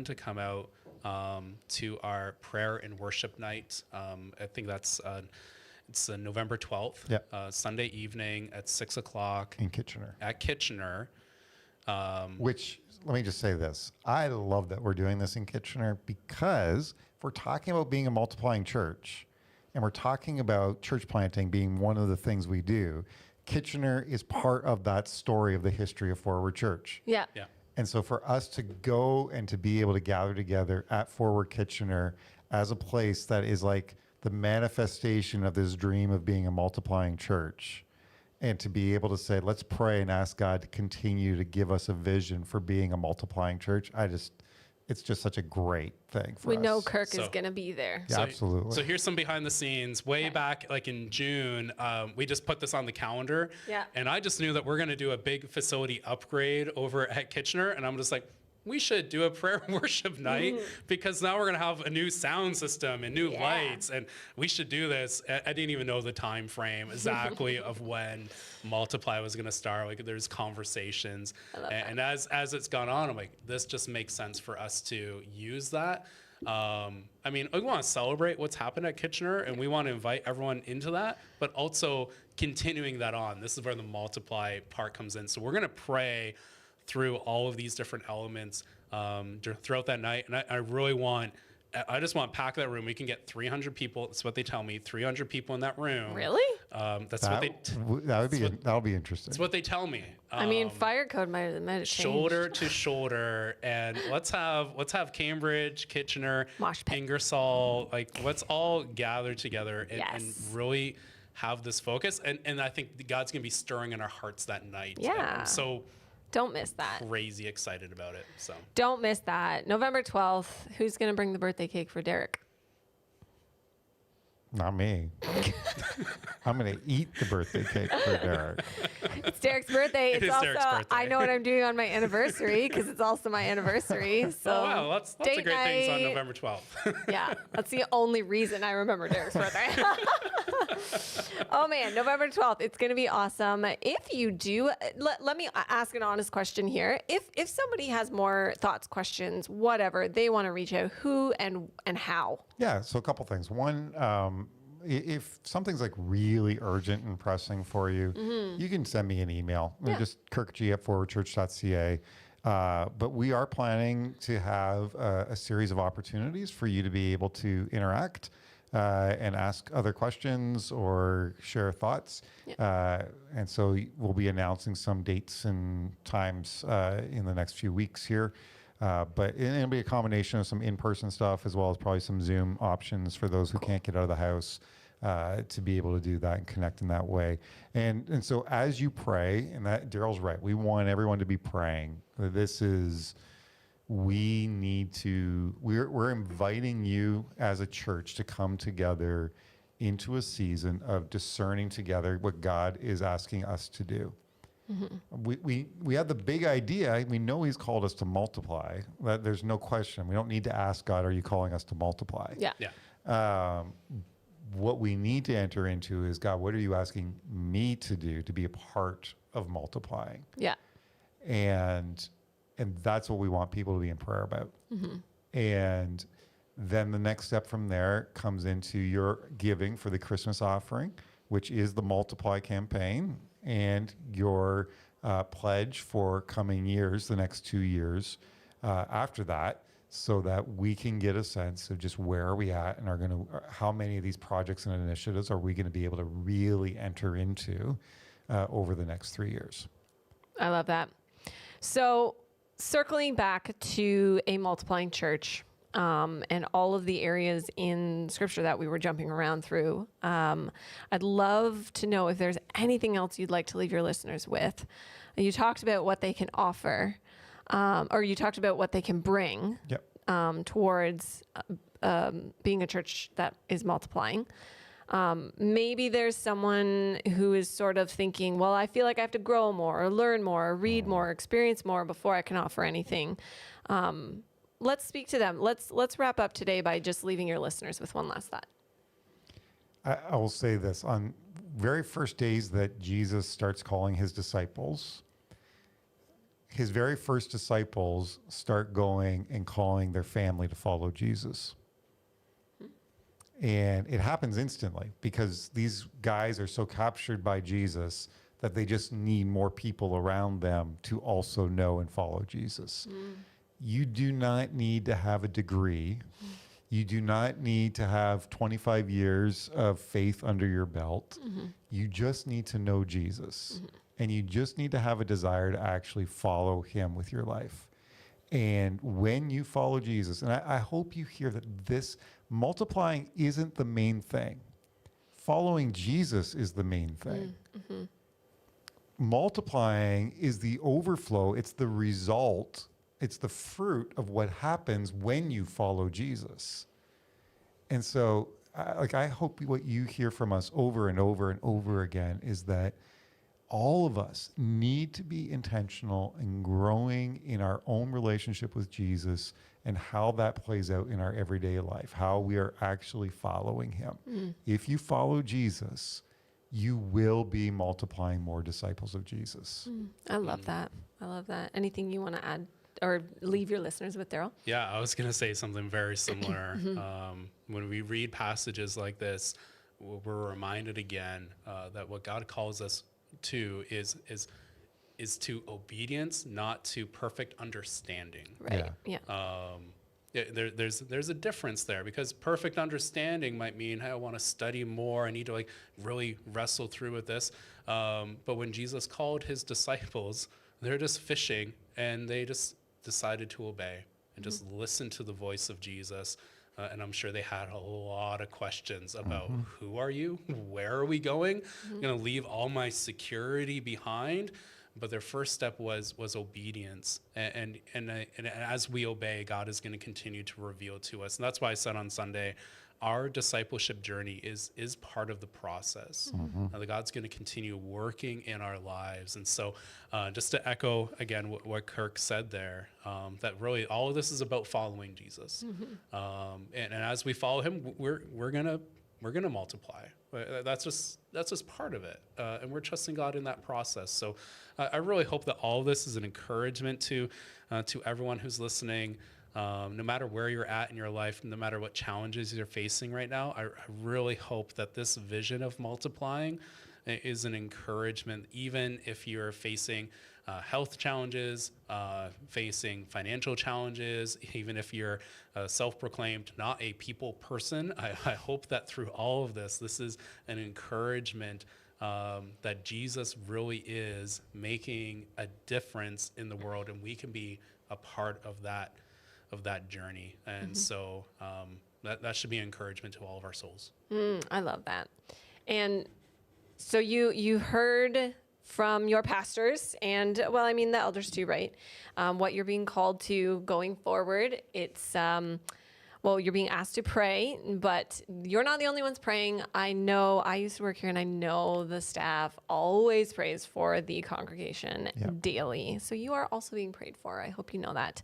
D: to come out to our prayer and worship night. I think that's it's November 12th, Sunday evening at 6:00
C: in Kitchener.
D: At Kitchener.
C: Which, let me just say this: I love that we're doing this in Kitchener, because if we're talking about being a multiplying church, and we're talking about church planting being one of the things we do, Kitchener is part of that story of the history of Forward Church. And so for us to go and to be able to gather together at Forward Kitchener as a place that is the manifestation of this dream of being a multiplying church and to be able to say, let's pray and ask God to continue to give us a vision for being a multiplying church. It's just such a great thing for us.
B: We know Kirk is
D: So-
B: going to be there.
C: Yeah, absolutely.
D: So here's some behind the scenes. Way back, like in June, we just put this on the calendar.
B: Yeah.
D: And I just knew that we're going to do a big facility upgrade over at Kitchener. And I'm just like, we should do a prayer and worship night because now we're going to have a new sound system and new lights. And we should do this. I didn't even know the time frame exactly of when Multiply was going to start. Like there's conversations. And as it's gone on, I'm like, this just makes sense for us to use that. I mean, we want to celebrate what's happened at Kitchener and we want to invite everyone into that, but also continuing that on. This is where the Multiply part comes in. So we're going to pray through all of these different elements throughout that night. And I just want to pack that room. We can get 300 people. That's what they tell me. 300 people in that room.
B: Really?
C: That'll be interesting.
D: That's what they tell me.
B: I mean, fire code might have changed.
D: Shoulder to shoulder, and let's have Cambridge, Kitchener,
B: Mosh pit.
D: Ingersoll, like let's all gather together and
B: Yes.
D: really have this focus. And I think God's gonna be stirring in our hearts that night. And
B: Yeah.
D: I'm so
B: Don't miss that.
D: crazy excited about it. So
B: Don't miss that. November 12th. Who's going to bring the birthday cake for Derek?
C: Not me. I'm going to eat the birthday cake for Derek.
B: It's Derek's birthday.
D: It
B: It's
D: is
B: also,
D: Derek's birthday.
B: I know what I'm doing on my anniversary because it's also my anniversary. So
D: oh wow, lots of
B: date
D: great things on
B: night.
D: November 12th.
B: Yeah, that's the only reason I remember Derek's birthday. Oh man, November 12th. It's going to be awesome. If you do, let me ask an honest question here. If somebody has more thoughts, questions, whatever, they want to reach out, who and how?
C: Yeah, so a couple things. One, if something's like really urgent and pressing for you, you can send me an email.
B: Yeah.
C: Just kirkg@forwardchurch.ca. But we are planning to have a series of opportunities for you to be able to interact and ask other questions or share thoughts. And so we'll be announcing some dates and times in the next few weeks here. But it'll be a combination of some in-person stuff as well as probably some Zoom options for those who can't get out of the house to be able to do that and connect in that way. And so as you pray, and that Daryl's right, we want everyone to be praying. We're inviting you as a church to come together into a season of discerning together what God is asking us to do. We have the big idea. We know He's called us to multiply. There's no question. We don't need to ask God, "Are you calling us to multiply?"
B: Yeah.
D: Yeah.
C: What we need to enter into is, God, what are you asking me to do to be a part of multiplying?
B: Yeah.
C: And that's what we want people to be in prayer about. And then the next step from there comes into your giving for the Christmas offering, which is the Multiply campaign, and your pledge for coming years, the next 2 years after that, so that we can get a sense of just where are we at and how many of these projects and initiatives are we going to be able to really enter into over the next 3 years.
B: I love that. So circling back to a multiplying church and all of the areas in Scripture that we were jumping around through, I'd love to know if there's anything else you'd like to leave your listeners with. You talked about what they can offer, or you talked about what they can bring towards being a church that is multiplying. Maybe there's someone who is sort of thinking, well, I feel like I have to grow more or learn more or read more, experience more before I can offer anything. Let's speak to them. Let's wrap up today by just leaving your listeners with one last thought.
C: I will say this. On very first days that Jesus starts calling his disciples, his very first disciples start going and calling their family to follow Jesus. And it happens instantly because these guys are so captured by Jesus that they just need more people around them to also know and follow Jesus. You do not need to have a degree. You do not need to have 25 years of faith under your belt. You just need to know Jesus. And you just need to have a desire to actually follow him with your life. And when you follow Jesus, and I hope you hear that this multiplying isn't the main thing. Following Jesus is the main thing. multiplying is the overflow. It's the result. It's the fruit of what happens when you follow Jesus. And so, I hope what you hear from us over and over and over again is that all of us need to be intentional in growing in our own relationship with Jesus and how that plays out in our everyday life, how we are actually following him. If you follow Jesus, you will be multiplying more disciples of Jesus.
B: I love that. I love that. Anything you want to add or leave your listeners with, Daryl?
D: Yeah, I was going to say something very similar. When we read passages like this, we're reminded again that what God calls us to is to obedience, not to perfect understanding.
B: Right. Yeah.
D: There's a difference there, because perfect understanding might mean, hey, I want to study more. I need to really wrestle through with this. But when Jesus called his disciples, they're just fishing, and they just decided to obey and just listen to the voice of Jesus. And I'm sure they had a lot of questions about who are you? Where are we going? I'm going to leave all my security behind. But their first step was obedience. And as we obey, God is going to continue to reveal to us. And that's why I said on Sunday, our discipleship journey is part of the process. That God's going to continue working in our lives. And so just to echo again what Kirk said there, that really all of this is about following Jesus. And as we follow him, we're gonna multiply. That's just part of it. And we're trusting God in that process. So I really hope that all of this is an encouragement to everyone who's listening. No matter where you're at in your life, no matter what challenges you're facing right now, I really hope that this vision of multiplying is an encouragement, even if you're facing health challenges, facing financial challenges, even if you're self-proclaimed not a people person. I hope that through all of this is an encouragement that Jesus really is making a difference in the world, and we can be a part of that journey. And so that should be an encouragement to all of our souls.
B: I love that. And so you heard from your pastors and, well, I mean, the elders too, right? What you're being called to going forward. It's, well, you're being asked to pray, but you're not the only ones praying. I know I used to work here, and I know the staff always prays for the congregation daily. So you are also being prayed for. I hope you know that.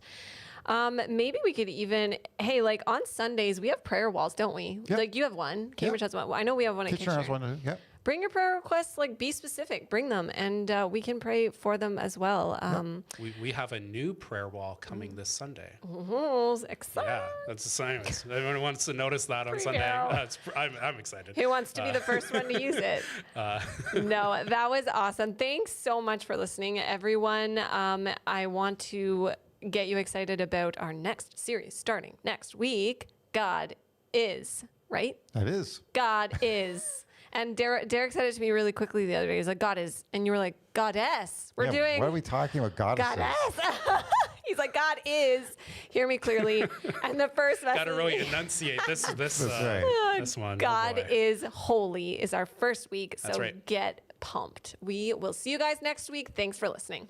B: Maybe we could even, hey, like on Sundays, we have prayer walls, don't we?
C: Yep.
B: Like you have one, Cambridge has one. I know we have one at
C: Kitchener has one. Yep.
B: Bring your prayer requests, like be specific, bring them, and we can pray for them as well.
D: We have a new prayer wall coming this Sunday.
B: Exciting.
D: Yeah, that's a sign. Everyone wants to notice that on Sunday. I'm excited.
B: Who wants to be the first one to use it? No, that was awesome. Thanks so much for listening, everyone. I want to get you excited about our next series starting next week. God is, right?
C: That is.
B: God is. And Derek said it to me really quickly the other day. He's like, God is. And you were like, Goddess. We're doing.
C: What are we talking about?
B: Goddess. He's like, God is. Hear me clearly. And the first message.
D: Got to really enunciate this one.
B: God is holy is our first week.
D: That's
B: so
D: right.
B: Get pumped. We will see you guys next week. Thanks for listening.